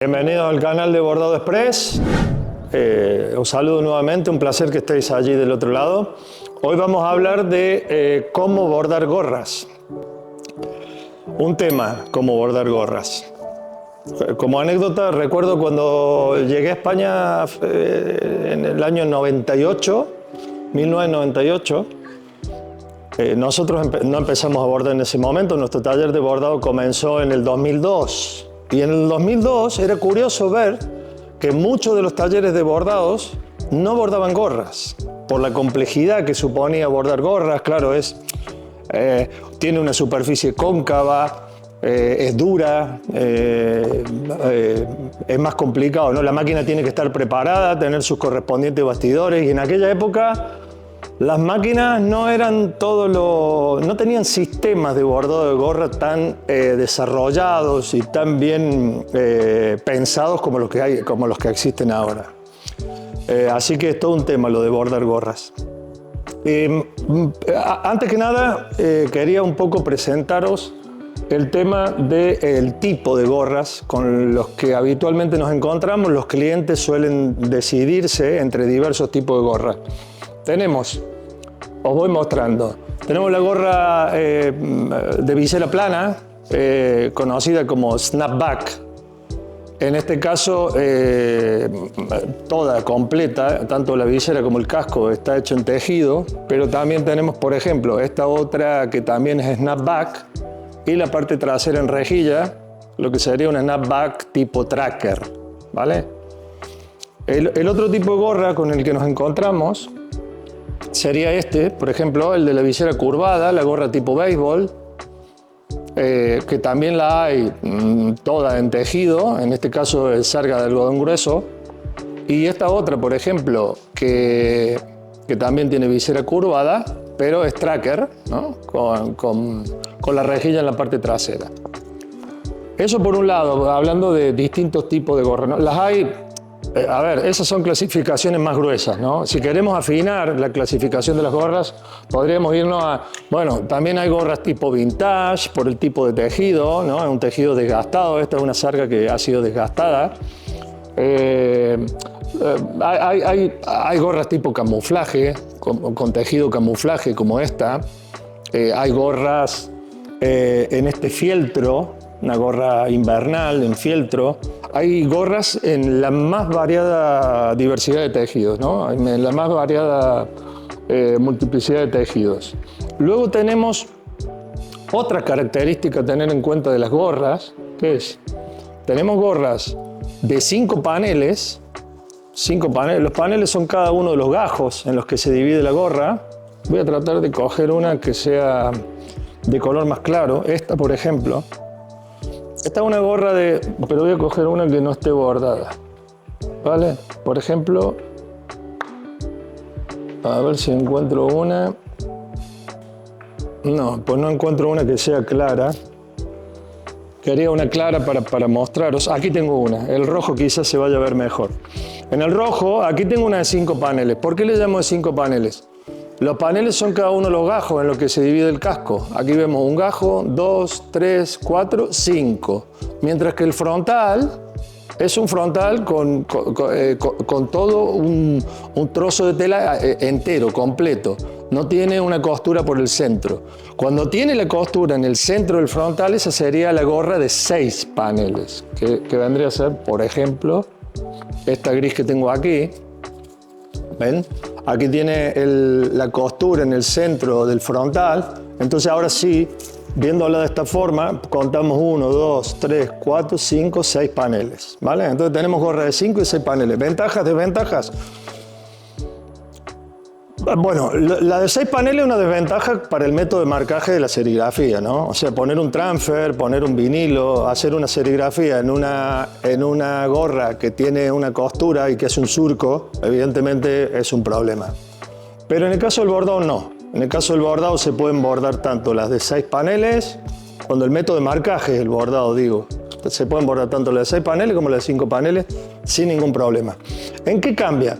Bienvenidos al canal de Bordado Express. Os saludo nuevamente, un placer que estéis allí del otro lado. Hoy vamos a hablar de cómo bordar gorras. Un tema, cómo bordar gorras. Como anécdota, recuerdo cuando llegué a España en el año 1998. Nosotros no empezamos a bordar en ese momento, nuestro taller de bordado comenzó en el 2002. Y en el 2002 era curioso ver que muchos de los talleres de bordados no bordaban gorras, por la complejidad que suponía bordar gorras. Claro, tiene una superficie cóncava, es dura, es más complicado, ¿no? La máquina tiene que estar preparada, tener sus correspondientes bastidores, y en aquella época las máquinas no tenían sistemas de bordado de gorra tan desarrollados y tan bien pensados como los que existen ahora. Así que es todo un tema lo de bordar gorras. Antes que nada, quería un poco presentaros el tema del tipo de gorras con los que habitualmente nos encontramos. Los clientes suelen decidirse entre diversos tipos de gorras. Os voy mostrando. Tenemos la gorra de visera plana, conocida como snapback. En este caso, toda completa, tanto la visera como el casco está hecho en tejido, pero también tenemos, por ejemplo, esta otra que también es snapback y la parte trasera en rejilla, lo que sería una snapback tipo tracker, ¿vale? El otro tipo de gorra con el que nos encontramos sería por ejemplo, el de la visera curvada, la gorra tipo béisbol, que también la hay toda en tejido, en este caso es sarga de algodón grueso. Y esta otra, por ejemplo, que también tiene visera curvada, pero es tracker, ¿no? con la rejilla en la parte trasera. Eso por un lado, hablando de distintos tipos de gorras, ¿no? Las hay. A ver, esas son clasificaciones más gruesas, ¿no? Si queremos afinar la clasificación de las gorras, podríamos irnos a... Bueno, también hay gorras tipo vintage, por el tipo de tejido, ¿no? Es un tejido desgastado, esta es una sarga que ha sido desgastada. Hay gorras tipo camuflaje, con tejido camuflaje como esta. Hay gorras en este fieltro, una gorra invernal en fieltro. Hay gorras en la más variada diversidad de tejidos, ¿no? En la más variada multiplicidad de tejidos. Luego tenemos otra característica a tener en cuenta de las gorras, que es, tenemos gorras de 5 paneles. 5 paneles. Los paneles son cada uno de los gajos en los que se divide la gorra. Voy a tratar de coger una que sea de color más claro. Esta, por ejemplo. Esta es una gorra pero voy a coger una que no esté bordada, ¿vale? Por ejemplo, a ver si encuentro una. No, pues no encuentro una que sea clara. Quería una clara para mostraros. Aquí tengo una. El rojo quizás se vaya a ver mejor. En el rojo, aquí tengo una de 5 paneles. ¿Por qué le llamo de 5 paneles? Los paneles son cada uno de los gajos en los que se divide el casco. Aquí vemos un gajo, 2, 3, 4, 5. Mientras que el frontal es un frontal con todo un trozo de tela entero, completo. No tiene una costura por el centro. Cuando tiene la costura en el centro del frontal, esa sería la gorra de 6 paneles. Que vendría a ser, por ejemplo, esta gris que tengo aquí. ¿Ven? Aquí tiene la costura en el centro del frontal. Entonces ahora sí, viéndola de esta forma, contamos 1, 2, 3, 4, 5, 6 paneles, ¿vale? Entonces tenemos gorra de 5 y 6 paneles. ¿Ventajas, desventajas? Bueno, la de 6 paneles es una desventaja para el método de marcaje de la serigrafía, ¿no? O sea, poner un transfer, poner un vinilo, hacer una serigrafía en una gorra que tiene una costura y que es un surco, evidentemente es un problema. Pero en el caso del bordado no. En el caso del bordado se pueden bordar tanto las de 6 paneles, cuando el método de marcaje es el bordado, digo. Se pueden bordar tanto las de 6 paneles como las de 5 paneles sin ningún problema. ¿En qué cambia?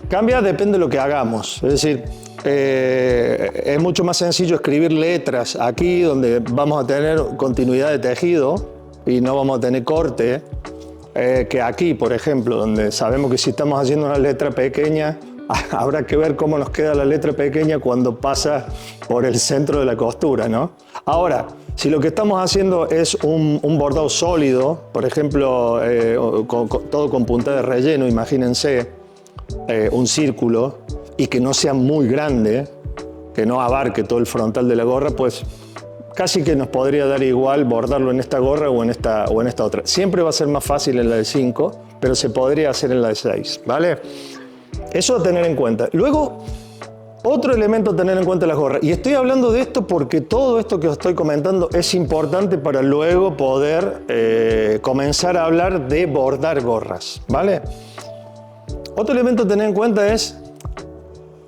Cambia, depende de lo que hagamos. Es decir, es mucho más sencillo escribir letras aquí donde vamos a tener continuidad de tejido y no vamos a tener corte, que aquí, por ejemplo, donde sabemos que si estamos haciendo una letra pequeña, habrá que ver cómo nos queda la letra pequeña cuando pasa por el centro de la costura, ¿no? Ahora, si lo que estamos haciendo es un bordado sólido, por ejemplo, todo con punta de relleno, imagínense un círculo, y que no sea muy grande, que no abarque todo el frontal de la gorra, pues casi que nos podría dar igual bordarlo en esta gorra o en esta otra. Siempre va a ser más fácil en la de 5, pero se podría hacer en la de 6, ¿vale? Eso a tener en cuenta. Luego, otro elemento a tener en cuenta las gorras. Y estoy hablando de esto porque todo esto que os estoy comentando es importante para luego poder comenzar a hablar de bordar gorras, ¿vale? Otro elemento a tener en cuenta es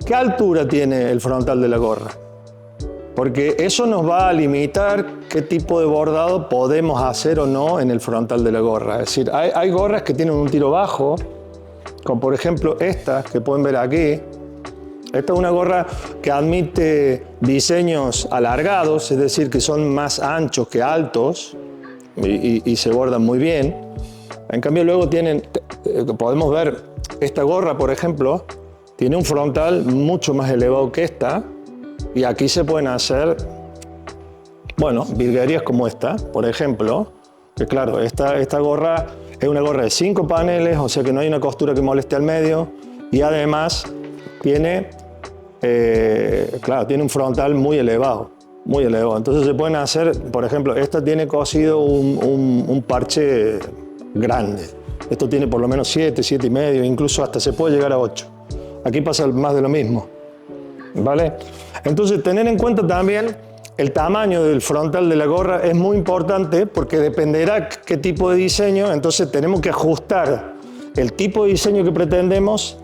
qué altura tiene el frontal de la gorra. Porque eso nos va a limitar qué tipo de bordado podemos hacer o no en el frontal de la gorra. Es decir, hay gorras que tienen un tiro bajo, como por ejemplo esta que pueden ver aquí. Esta es una gorra que admite diseños alargados, es decir, que son más anchos que altos y se bordan muy bien. En cambio luego podemos ver esta gorra, por ejemplo, tiene un frontal mucho más elevado que esta y aquí se pueden hacer, bueno, virguerías como esta, por ejemplo, que claro, esta gorra es una gorra de 5 paneles, o sea que no hay una costura que moleste al medio y además tiene un frontal muy elevado, muy elevado. Entonces se pueden hacer, por ejemplo, esta tiene cosido un parche grande. Esto tiene por lo menos 7, 7 y medio, incluso hasta se puede llegar a 8. Aquí pasa más de lo mismo, ¿vale? Entonces tener en cuenta también el tamaño del frontal de la gorra es muy importante porque dependerá qué tipo de diseño, entonces tenemos que ajustar el tipo de diseño que pretendemos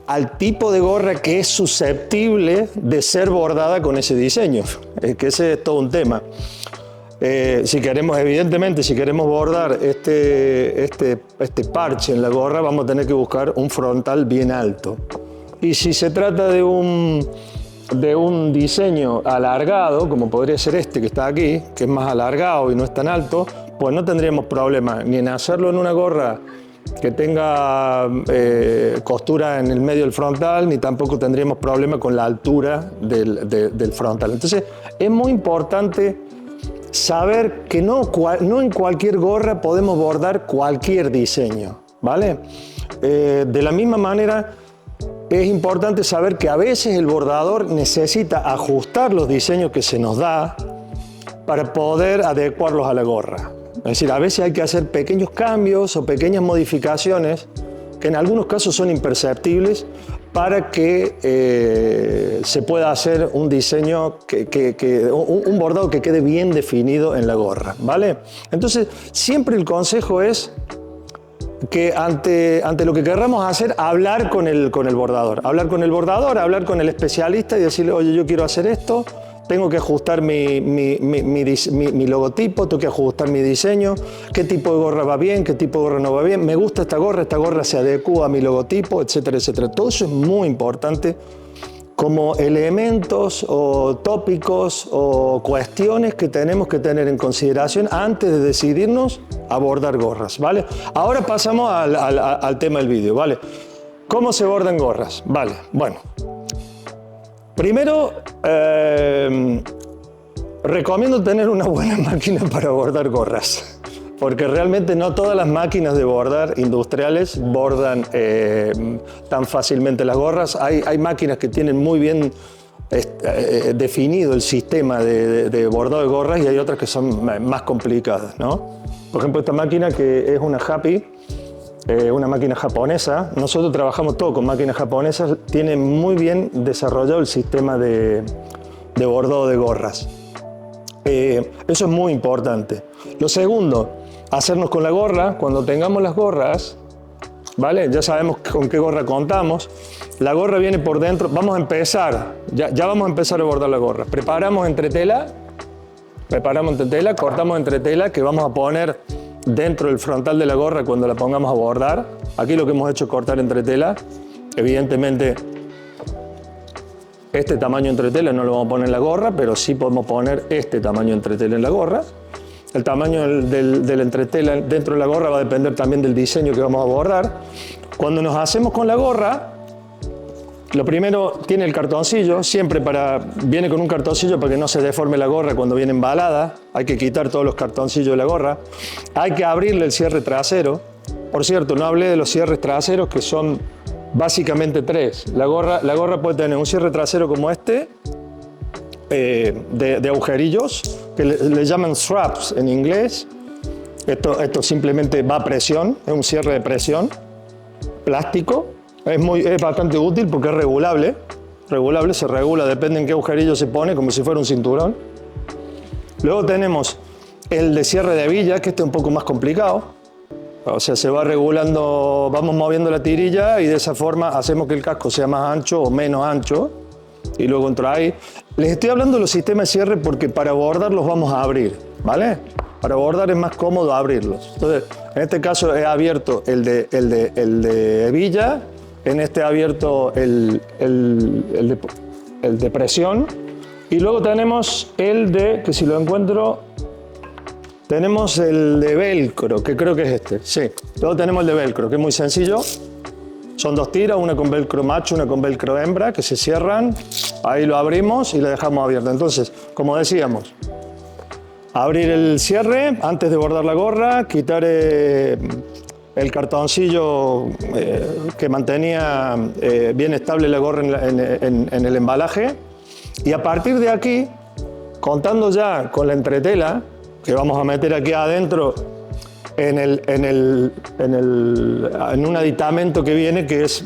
al tipo de gorra que es susceptible de ser bordada con ese diseño, que ese es todo un tema. Si queremos bordar este parche en la gorra, vamos a tener que buscar un frontal bien alto. Y si se trata de un diseño alargado, como podría ser este que está aquí, que es más alargado y no es tan alto, pues no tendríamos problema ni en hacerlo en una gorra que tenga costura en el medio del frontal, ni tampoco tendríamos problema con la altura del frontal. Entonces es muy importante saber que no en cualquier gorra podemos bordar cualquier diseño, ¿vale? De la misma manera es importante saber que a veces el bordador necesita ajustar los diseños que se nos da para poder adecuarlos a la gorra. Es decir, a veces hay que hacer pequeños cambios o pequeñas modificaciones que en algunos casos son imperceptibles para que se pueda hacer un diseño, un bordado que quede bien definido en la gorra, ¿vale? Entonces, siempre el consejo es que ante lo que querramos hacer, hablar con el bordador, hablar con el especialista y decirle, oye, yo quiero hacer esto, tengo que ajustar mi logotipo, tengo que ajustar mi diseño, qué tipo de gorra va bien, qué tipo de gorra no va bien, me gusta esta gorra se adecua a mi logotipo, etcétera, etcétera. Todo eso es muy importante como elementos o tópicos o cuestiones que tenemos que tener en consideración antes de decidirnos a bordar gorras, ¿vale? Ahora pasamos al tema del vídeo, ¿vale? ¿Cómo se bordan gorras? Vale, bueno. Primero, recomiendo tener una buena máquina para bordar gorras, porque realmente no todas las máquinas de bordar industriales bordan tan fácilmente las gorras. Hay máquinas que tienen muy bien definido el sistema de bordado de gorras y hay otras que son más complicadas, ¿no? Por ejemplo, esta máquina que es una Happy, una máquina japonesa. Nosotros trabajamos todo con máquinas japonesas. Tiene muy bien desarrollado el sistema de bordado de gorras. Eso es muy importante. Lo segundo, hacernos con la gorra. Cuando tengamos las gorras, ¿vale? Ya sabemos con qué gorra contamos. La gorra viene por dentro. Vamos a empezar. Ya vamos a empezar a bordar la gorra. Preparamos entretela, cortamos entretela que vamos a poner dentro del frontal de la gorra cuando la pongamos a bordar. Aquí lo que hemos hecho es cortar entretela. Evidentemente, este tamaño entretela no lo vamos a poner en la gorra, pero sí podemos poner este tamaño entretela en la gorra. El tamaño del entretela dentro de la gorra va a depender también del diseño que vamos a bordar. Cuando nos hacemos con la gorra, lo primero tiene el cartoncillo, siempre viene con un cartoncillo para que no se deforme la gorra cuando viene embalada. Hay que quitar todos los cartoncillos de la gorra. Hay que abrirle el cierre trasero. Por cierto, no hablé de los cierres traseros, que son básicamente 3. La gorra puede tener un cierre trasero como este, de agujerillos, que le llaman straps en inglés. Esto simplemente va a presión, es un cierre de presión, plástico. Es bastante útil porque es regulable. Se regula, depende en qué agujerillo se pone, como si fuera un cinturón. Luego tenemos el de cierre de hebilla, que este es un poco más complicado. O sea, se va regulando, vamos moviendo la tirilla y de esa forma hacemos que el casco sea más ancho o menos ancho. Y luego entra ahí. Les estoy hablando de los sistemas de cierre porque para bordar los vamos a abrir, ¿vale? Para bordar es más cómodo abrirlos. Entonces, en este caso he abierto el de hebilla. En este he abierto el de presión. Y luego tenemos que si lo encuentro, tenemos el de velcro, que creo que es este. Sí, luego tenemos el de velcro, que es muy sencillo. Son 2 tiras, una con velcro macho, una con velcro hembra, que se cierran. Ahí lo abrimos y lo dejamos abierto. Entonces, como decíamos, abrir el cierre antes de bordar la gorra, quitar el cartoncillo que mantenía bien estable la gorra en el embalaje. Y a partir de aquí, contando ya con la entretela, que vamos a meter aquí adentro en un aditamento que viene, que es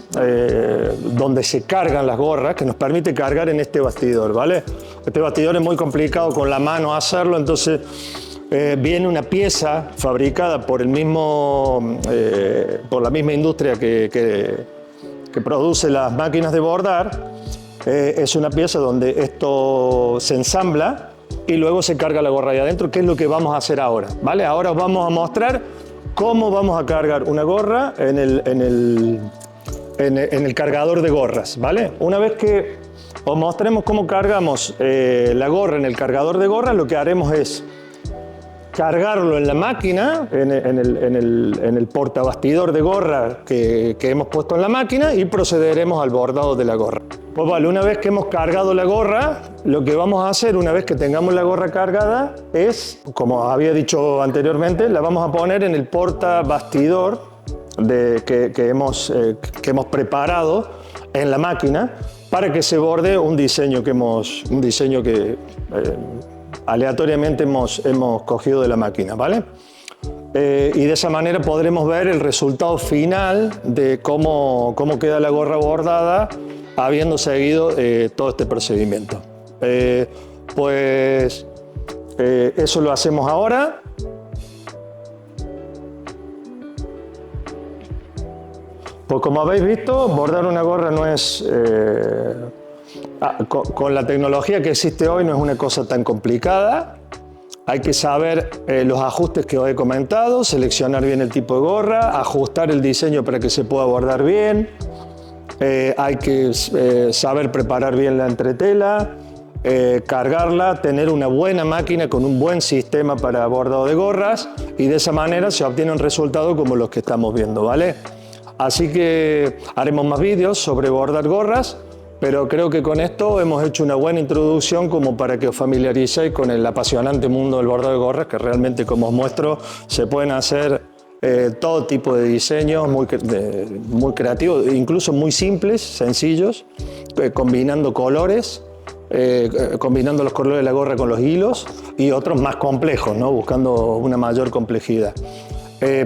donde se cargan las gorras, que nos permite cargar en este bastidor, ¿vale? Este bastidor es muy complicado con la mano hacerlo, entonces viene una pieza fabricada por la misma industria que produce las máquinas de bordar. Es una pieza donde esto se ensambla y luego se carga la gorra ahí adentro, que es lo que vamos a hacer ahora, ¿vale? Ahora os vamos a mostrar cómo vamos a cargar una gorra en el cargador de gorras, ¿vale? Una vez que os mostremos cómo cargamos la gorra en el cargador de gorras, lo que haremos es cargarlo en la máquina, en el portabastidor de gorra que hemos puesto en la máquina, y procederemos al bordado de la gorra. Pues vale, una vez que hemos cargado la gorra, lo que vamos a hacer una vez que tengamos la gorra cargada es, como había dicho anteriormente, la vamos a poner en el portabastidor que hemos preparado en la máquina para que se borde un diseño que aleatoriamente hemos cogido de la máquina, ¿vale? Y de esa manera podremos ver el resultado final de cómo queda la gorra bordada habiendo seguido todo este procedimiento. Eso lo hacemos ahora. Pues como habéis visto, bordar una gorra no es... con la tecnología que existe hoy no es una cosa tan complicada. Hay que saber los ajustes que os he comentado, seleccionar bien el tipo de gorra, ajustar el diseño para que se pueda bordar bien. Hay que saber preparar bien la entretela, cargarla, tener una buena máquina con un buen sistema para bordado de gorras, y de esa manera se obtienen resultados como los que estamos viendo, ¿vale? Así que haremos más vídeos sobre bordar gorras, pero creo que con esto hemos hecho una buena introducción como para que os familiaricéis con el apasionante mundo del bordado de gorras, que realmente, como os muestro, se pueden hacer todo tipo de diseños muy creativos, incluso muy simples, sencillos, combinando colores, combinando los colores de la gorra con los hilos, y otros más complejos, ¿no? Buscando una mayor complejidad.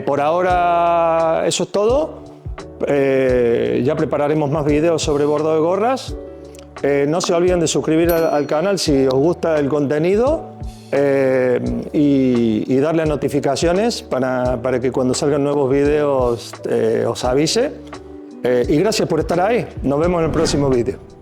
Por ahora eso es todo. Ya prepararemos más videos sobre bordado de gorras. No se olviden de suscribir al canal si os gusta el contenido, y darle a notificaciones para que cuando salgan nuevos videos os avise. Y gracias por estar ahí. Nos vemos en el próximo vídeo.